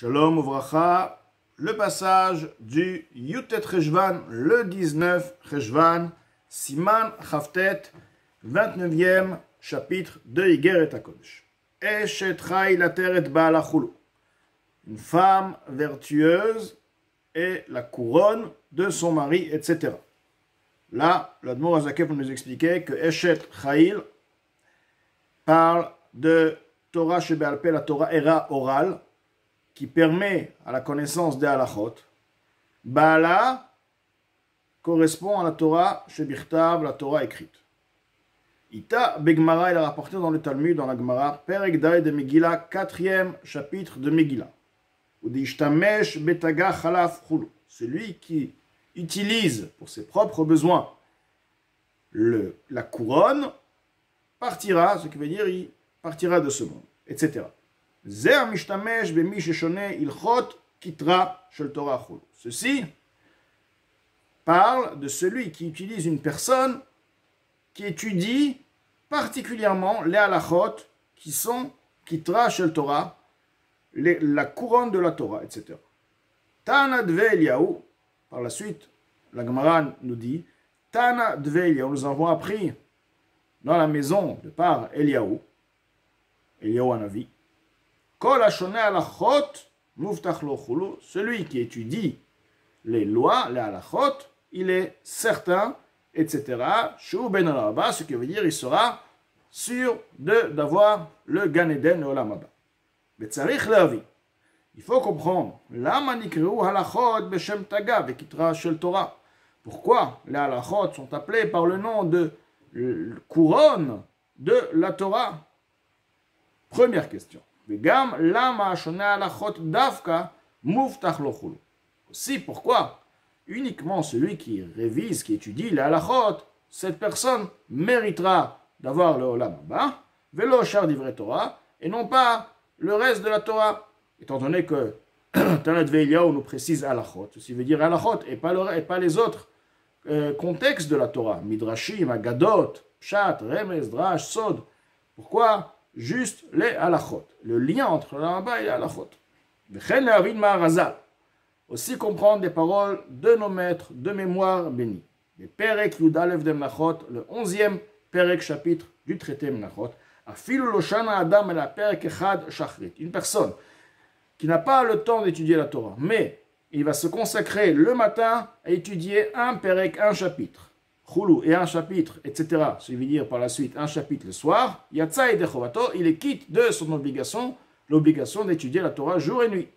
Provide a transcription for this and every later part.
Shalom Uvracha, le passage du Yutet Cheshvan, le 19 Cheshvan, Siman Chavtet, 29e chapitre de Igeret HaKodesh. Eshet Chai Lateret Baala Chulu. Une femme vertueuse et la couronne de son mari, etc. Là, l'Admor Azakeh pour nous expliquer que Eshet Chai parle de Torah Shebe'al Peh, la Torah Era orale, qui permet à la connaissance des halachot. Baala correspond à la Torah Shebichtav, la Torah écrite. Ita Begmara, il a rapporté dans le Talmud, dans la Gemara, Perek Dalet de Megillah, 4e chapitre de Megillah. Udishtamesh Betaga Chalaf Chulu. Celui qui utilise pour ses propres besoins la couronne partira, ce qui veut dire il partira de ce monde, etc. Ceci parle de celui qui utilise une personne qui étudie particulièrement les halachot qui sont kitra shel Torah, la couronne de la Torah, etc. Tana dve Eliyahu, par la suite, la Gemara nous dit, Tana dve Eliyahu, nous avons appris dans la maison de par Eliyahu Hanavi, celui qui étudie les lois, les halachot, il est certain, etc. Ce qui veut dire il sera sûr d'avoir le Gan Eden et Olam Haba. Il faut comprendre pourquoi les halachot sont appelés par le nom de couronne de la Torah. Première question. Aussi, pourquoi uniquement celui qui révise, qui étudie les halachot, cette personne méritera d'avoir le Olam Haba, velo shar divrei Torah, et non pas le reste de la Torah. Étant donné que Tanat Ve'Eliyahu nous précise halachot, ceci veut dire halachot, et pas les autres contextes de la Torah, midrashim, agadot, pshat, remez, drash, sod. Pourquoi juste les halachot, le lien entre le Haba et les halachot. Aussi comprendre des paroles de nos maîtres de mémoire bénis. Les Perek Yudalev de Menachot, le 11e Perek chapitre du traité Menachot. Afilu Loshana Adam et la Perek Echad Shachrit. Une personne qui n'a pas le temps d'étudier la Torah, mais il va se consacrer le matin à étudier un Perek, un chapitre. Chulu et un chapitre, etc. Ça veut dire par la suite un chapitre le soir. Yatsa et Dechovato, il est quitte de son obligation, l'obligation d'étudier la Torah jour et nuit.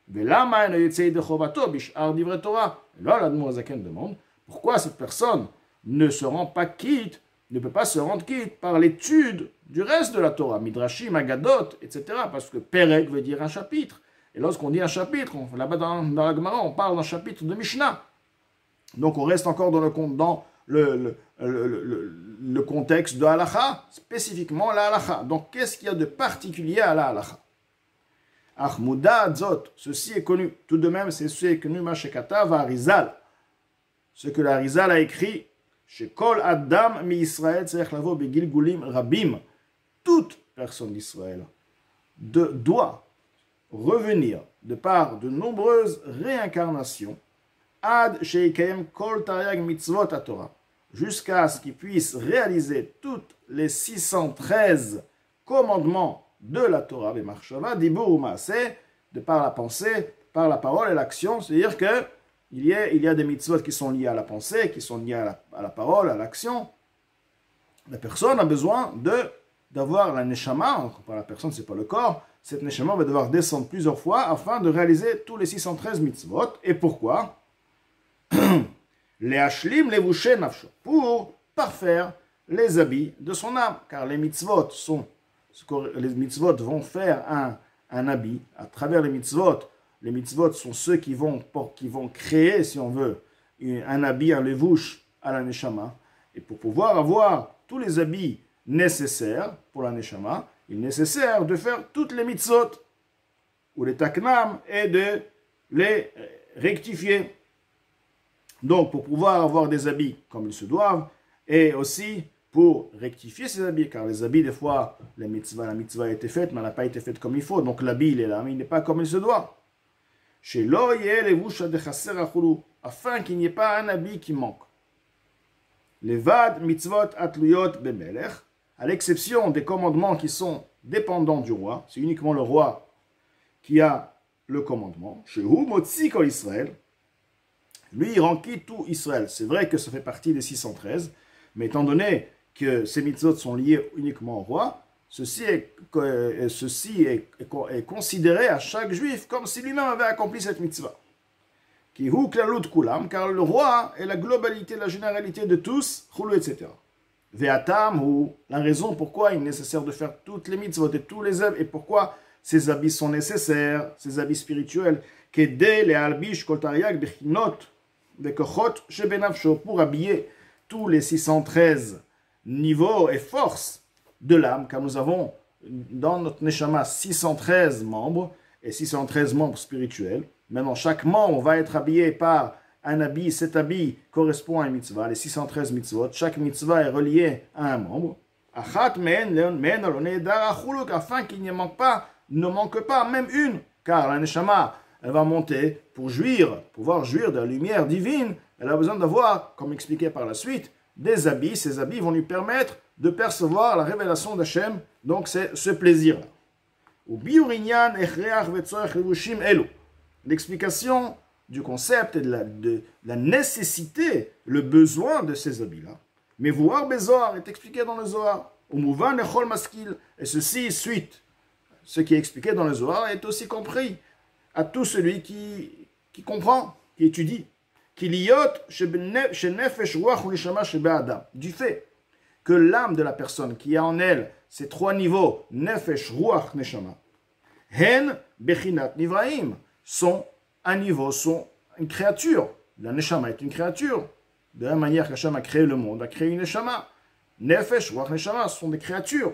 Velama et Yatsa et Dechovato, bishar divrei Torah. Là, l'Admor Hazaken demande pourquoi cette personne ne se rend pas quitte, ne peut pas se rendre quitte par l'étude du reste de la Torah, Midrashim, Agadot, etc. Parce que Perek veut dire un chapitre. Et lorsqu'on dit un chapitre, là-bas dans la Gemara, on parle d'un chapitre de Mishnah. Donc on reste encore dans le contexte de halacha, spécifiquement la halacha. Donc, qu'est-ce qu'il y a de particulier à la halacha? Achmouda Zot, ceci est connu. Tout de même, c'est ce qui est connu, Mashekata va Arizal. Ce que l'Arizal a écrit, chez Kol Adam mi Israël, Tzarech Lavo Begilgulim Rabim. Toute personne d'Israël doit revenir de par de nombreuses réincarnations Ad sheikayem kol tariag mitzvot Torah, jusqu'à ce qu'il puisse réaliser toutes les 613 commandements de la Torah, b'machshava, dibur u'maaseh, de par la pensée, par la parole et l'action. C'est-à-dire que il y a des mitzvot qui sont liés à la pensée, qui sont liés à la parole, à l'action. La personne a besoin d'avoir la neshama, par la personne, c'est pas le corps. Cette neshama va devoir descendre plusieurs fois afin de réaliser tous les 613 mitzvot. Et pourquoi? Les hashlim, les voucher nafsho, pour parfaire les habits de son âme, car les mitzvot vont faire un habit. À travers les mitzvot sont ceux qui vont créer, si on veut, un habit, un levouche à la neshama. Et pour pouvoir avoir tous les habits nécessaires pour la neshama, il est nécessaire de faire toutes les mitzvot ou les taknam et de les rectifier. Donc, pour pouvoir avoir des habits comme ils se doivent, et aussi pour rectifier ces habits, car les habits, des fois, la mitzvah a été faite, mais elle n'a pas été faite comme il faut. Donc l'habit, il est là, mais il n'est pas comme il se doit. chez l'oyel et voucha de chasser achulu, afin qu'il n'y ait pas un habit qui manque. Les vad mitzvot atluyot bemelech, à l'exception des commandements qui sont dépendants du roi, c'est uniquement le roi qui a le commandement. Chez Hu motzi kol Israël, lui il rend quitte tout Israël. C'est vrai que ça fait partie des 613, mais étant donné que ces mitzvot sont liés uniquement au roi, ceci est considéré à chaque juif comme si lui-même avait accompli cette mitzvah. Qui hu klalut kulam, car le roi est la globalité, la généralité de tous, chulu, etc. Ve'atam hu, la raison pourquoi il est nécessaire de faire toutes les mitzvot et tous les œuvres, et pourquoi ces habits sont nécessaires, ces habits spirituels, kedei le'albish kol tariag bechinot ve'kochot shebenafsho, pour habiller tous les 613 niveaux et forces de l'âme, car nous avons dans notre neshama 613 membres et 613 membres spirituels. Maintenant, chaque membre va être habillé par un habit. Cet habit correspond à une mitzvah, les 613 mitzvot. Chaque mitzvah est relié à un membre. Afin qu'il ne manque pas même une, car la neshama, elle va monter pour pouvoir jouir de la lumière divine. Elle a besoin d'avoir, comme expliqué par la suite, des habits. Ces habits vont lui permettre de percevoir la révélation d'Hachem, donc c'est ce plaisir-là. L'explication du concept et de la nécessité, le besoin de ces habits-là. Mais voir Bézohar est expliqué dans le Zohar. Et ceci, suite, ce qui est expliqué dans le Zohar est aussi compris à tout celui qui comprend, qui étudie. Du fait que l'âme de la personne qui a en elle ces trois niveaux, nefesh, ruach, neshama, hen, bechinat, nivraim, sont un niveau, sont une créature. La neshama est une créature. De la même manière qu'Hachem a créé le monde, a créé une neshama. Nefesh, ruach, neshama sont des créatures.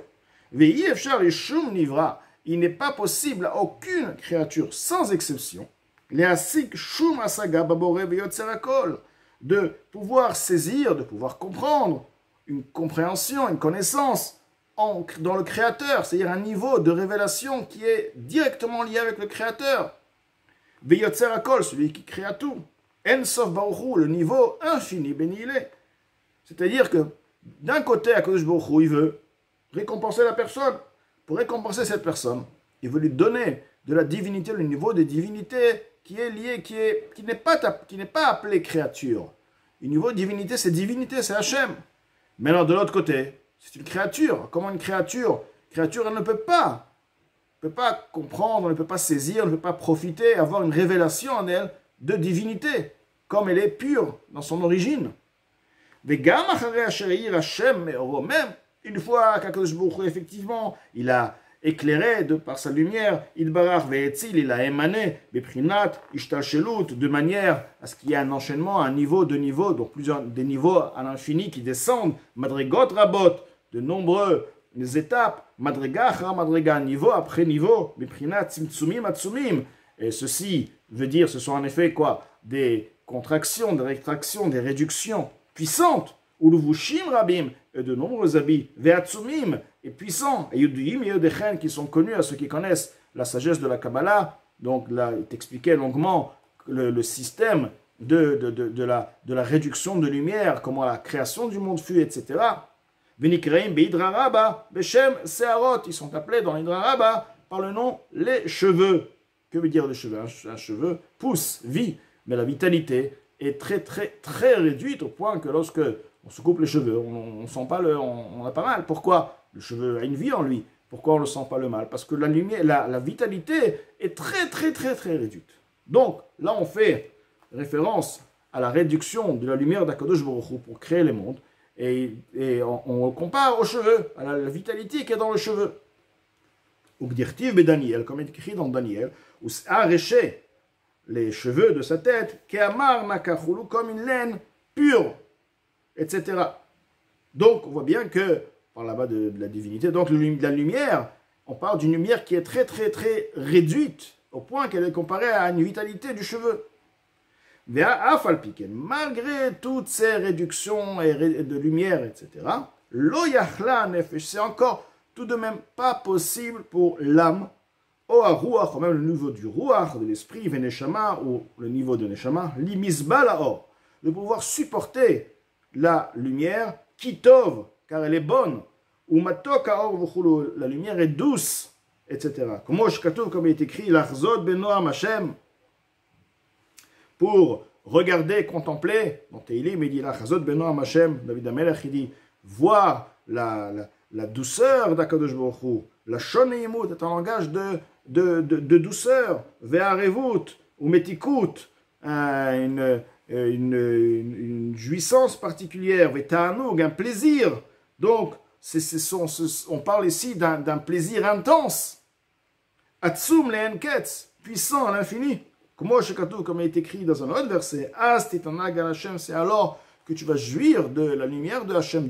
Ve'i efshar yeshum nivra, il n'est pas possible à aucune créature, sans exception, le'asik shum asaga babore ve'yotzer hakol, de pouvoir saisir, de pouvoir comprendre une compréhension, une connaissance dans le Créateur, c'est-à-dire un niveau de révélation qui est directement lié avec le Créateur. Ve'yotzer hakol, celui qui créa tout. En sof baruch hu, le niveau infini, béni il est. C'est-à-dire que d'un côté, HaKadosh Baruch Hu, il veut récompenser la personne. Pour récompenser cette personne, il veut lui donner de la divinité, le niveau de divinité qui est lié, qui n'est pas appelé créature. Le niveau de divinité, c'est Hachem. Maintenant, de l'autre côté, c'est une créature. Comment une créature, elle ne peut pas comprendre, elle ne peut pas saisir, elle ne peut pas profiter, avoir une révélation en elle de divinité, comme elle est pure dans son origine. Même une fois qu'Akadosh Baruch Hu, effectivement, il a éclairé par sa lumière, il a émané de manière à ce qu'il y ait un enchaînement, un niveau, deux niveaux, donc des niveaux à l'infini qui descendent, madrigot rabot, de nombreuses étapes, madriga achra madriga, niveau après niveau, et ceci veut dire, ce sont en effet quoi? Des contractions, des rétractions, des réductions puissantes, Uluvushim rabim, et de nombreux habits, ve'atsumim, et puissants, et yuduim et yudechen, qui sont connus à ceux qui connaissent la sagesse de la Kabbalah. Donc là, il t'expliquait longuement le système de la réduction de lumière, comment la création du monde fut, etc. Venikreim be'idra rabba, beshem seharot, ils sont appelés dans l'idra rabba par le nom les cheveux. Que veut dire les cheveux? Un cheveu pousse, vit, mais la vitalité est très très très réduite au point que lorsque on se coupe les cheveux, on sent pas on a pas mal. Pourquoi? Le cheveu a une vie en lui. Pourquoi on ne sent pas le mal? Parce que la lumière, la vitalité est très très très très réduite. Donc là on fait référence à la réduction de la lumière d'Akadosh Baruch Hu pour créer les mondes et on compare aux cheveux, à la vitalité qui est dans le cheveu. Ou Gdirtiv be Daniel, comme il est écrit dans Daniel, où arraché les cheveux de sa tête, Keamar Nakachulu, comme une laine pure, etc. Donc, on voit bien que, par là-bas de la divinité, donc de la lumière, on parle d'une lumière qui est très, très, très réduite, au point qu'elle est comparée à une vitalité du cheveu. Malgré toutes ces réductions de lumière, etc., lo yachla nefesh, c'est encore tout de même pas possible pour l'âme ou à ruach, ou même le niveau du ruach, de l'esprit, veneshama, ou le niveau de neshama, limisbal or, de pouvoir supporter la lumière, kitov, car elle est bonne, ou matok or v'chulu, la lumière est douce, etc. Comme il est écrit, l'achzot benoam Hashem, pour regarder, contempler, dans Teilim, il dit, l'achzot benoam Hashem, David Amelech, il dit, voir la douceur d'Akadosh Baruch Hu, la shoneimut est un langage de douceur, ve'arevut, ou metikut, une jouissance particulière, ve'ta'anug, un plaisir. Donc, on parle ici d'un plaisir intense. Atsum le'enketz, puissant à l'infini. Comme il est écrit dans un autre verset, c'est alors que tu vas jouir de la lumière de Hachem.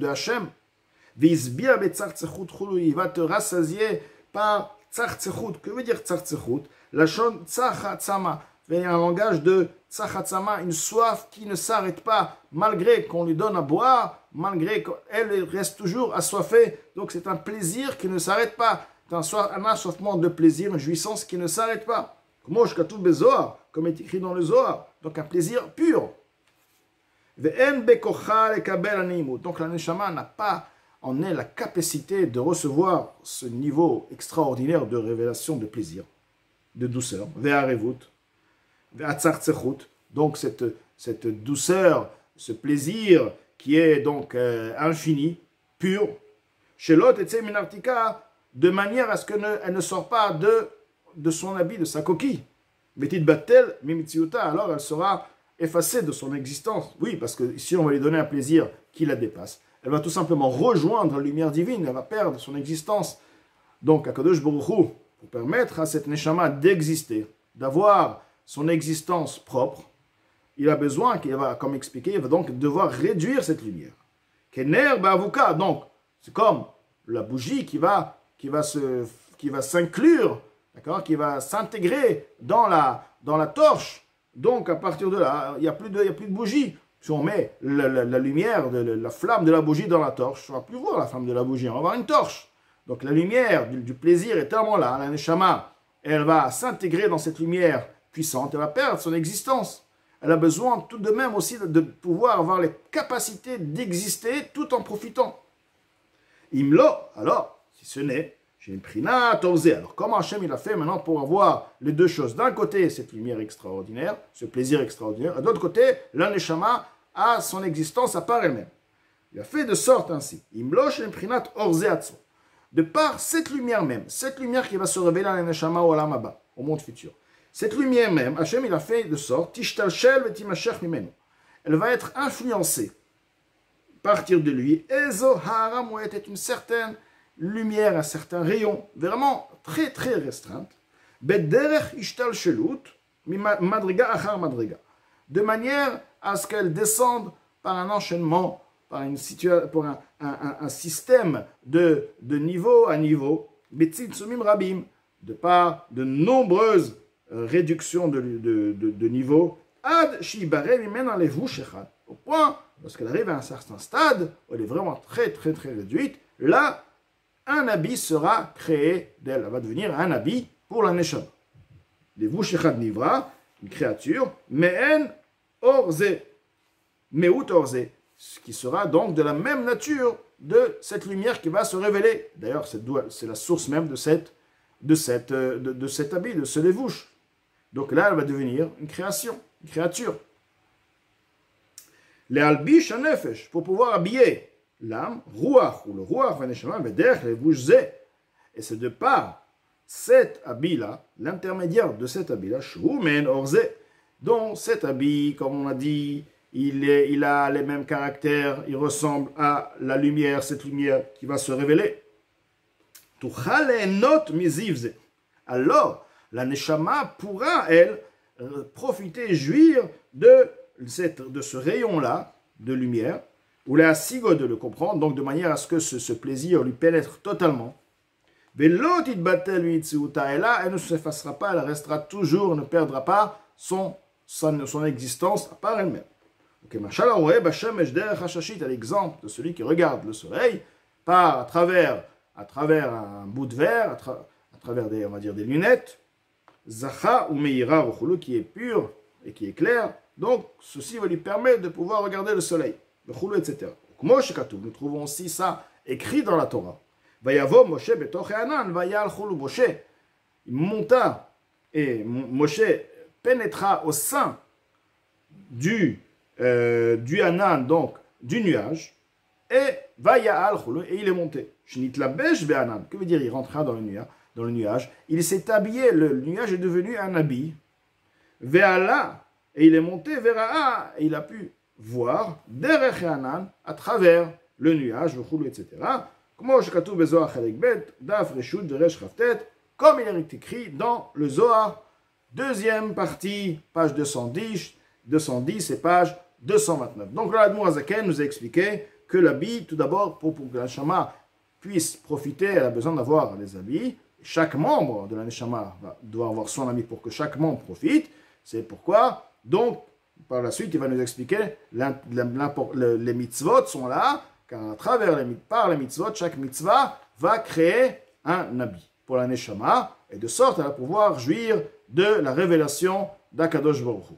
Il va te rassasier par tzartzechut. Que veut dire tzartzechut? La shon tzachatzama. Il y a un langage de tzachatzama, une soif qui ne s'arrête pas, malgré qu'on lui donne à boire, malgré qu'elle reste toujours assoiffée. Donc c'est un plaisir qui ne s'arrête pas. C'est un assoiffement de plaisir, une jouissance qui ne s'arrête pas. Comme est écrit dans le Zohar. Donc un plaisir pur. Donc la neshama n'a pas en elle la capacité de recevoir ce niveau extraordinaire de révélation de plaisir, de douceur. Donc cette douceur, ce plaisir qui est donc infini, pur, de manière à ce qu'elle ne sort pas de son habit, de sa coquille. Alors elle sera effacée de son existence. Oui, parce que ici on va lui donner un plaisir qui la dépasse. Elle va tout simplement rejoindre la lumière divine, elle va perdre son existence. Donc, Akadosh Baruch Hu, pour permettre à cette neshama d'exister, d'avoir son existence propre, il a besoin, comme expliqué, il va donc devoir réduire cette lumière. Kener ba'avuka, donc, c'est comme la bougie qui va s'inclure, d'accord, qui va s'intégrer dans la torche. Donc, à partir de là, il n'y a plus de bougie. Si on met la lumière, la flamme de la bougie dans la torche, on ne va plus voir la flamme de la bougie, on va voir une torche. Donc la lumière du plaisir est tellement là, la neshama, elle va s'intégrer dans cette lumière puissante, elle va perdre son existence. Elle a besoin tout de même aussi de pouvoir avoir les capacités d'exister tout en profitant. Imlo, alors, si ce n'est, j'ai une prina torzé. Alors comment Hachem il a fait maintenant pour avoir les deux choses? D'un côté, cette lumière extraordinaire, ce plaisir extraordinaire, et de l'autre côté, la neshama a son existence à part elle-même. Il a fait de sorte ainsi. Imlo, j'ai une prina torzé atso. De par cette lumière même, cette lumière qui va se révéler à la neshama au olam haba, au monde futur. Cette lumière même, Hachem il a fait de sorte, tishtalshel vetimashech mimenu. Elle va être influencée. Partir de lui, ezo haram est une certaine lumière, un certain rayon, vraiment très très restreinte, bederech ishtalshelut, madriga achar madriga, de manière à ce qu'elle descende par un enchaînement, par un système de niveau à niveau, betzitsumim rabim, de par de nombreuses réductions de niveau, ad shibare mimena levush echad, au point, lorsqu'elle arrive à un certain stade, où elle est vraiment très très très réduite, là, un habit sera créé d'elle. Elle va devenir un habit pour la neshama. Levush echad nivra, une créature, me'en orze, me'ut orze, ce qui sera donc de la même nature de cette lumière qui va se révéler. D'ailleurs, c'est la source même de cet habit, de ce levush. Donc là, elle va devenir une création, une créature. Les albish nefesh, pour pouvoir habiller l'âme, ruach, ou le ruach, vaneshama, vederch, levush ze. Et c'est de par cet habit-là, l'intermédiaire de cet habit-là, shumen orze, dont cet habit, comme on a dit, il a les mêmes caractères, il ressemble à la lumière, cette lumière qui va se révéler. Alors, la neshama pourra, elle, profiter, jouir de ce rayon-là de lumière, ou la sigo de le comprendre, donc de manière à ce que ce plaisir lui pénètre totalement. Et là, elle ne s'effacera pas, elle restera toujours, elle ne perdra pas son existence à part elle-même. À l'exemple de celui qui regarde le soleil à travers un bout de verre, à à travers des, on va dire, des lunettes, Zacha ou Meira Rochulu, qui est pur et qui est clair, donc ceci va lui permettre de pouvoir regarder le soleil, Rochulu, etc. Nous trouvons aussi ça écrit dans la Torah. Vayavo Moshe betoch Anan, vayal Chulu Moshe. Il monta et Moshe pénétra au sein du Anan, donc du nuage, et vayal Chulu, et il est monté. Shnit la besh be'anan. Que veut dire il rentra dans le nuage? Il s'est habillé, le nuage est devenu un habit. Ve'ala, et il est monté vers A, et il a pu voir derech Anan à travers le nuage, etc. Comme il est écrit dans le Zohar, deuxième partie, page 210 et page 229. Donc là, l'Admour Hazaken nous a expliqué que l'habit, tout d'abord, pour que la Neshama puisse profiter, elle a besoin d'avoir les habits. Chaque membre de la Neshama doit avoir son habit pour que chaque membre profite. C'est pourquoi, donc, par la suite, il va nous expliquer les mitzvot sont là, car à travers par les mitzvot, chaque mitzvah va créer un habit pour la Neshama, et de sorte à pouvoir jouir de la révélation d'Akadosh Baruch Hu.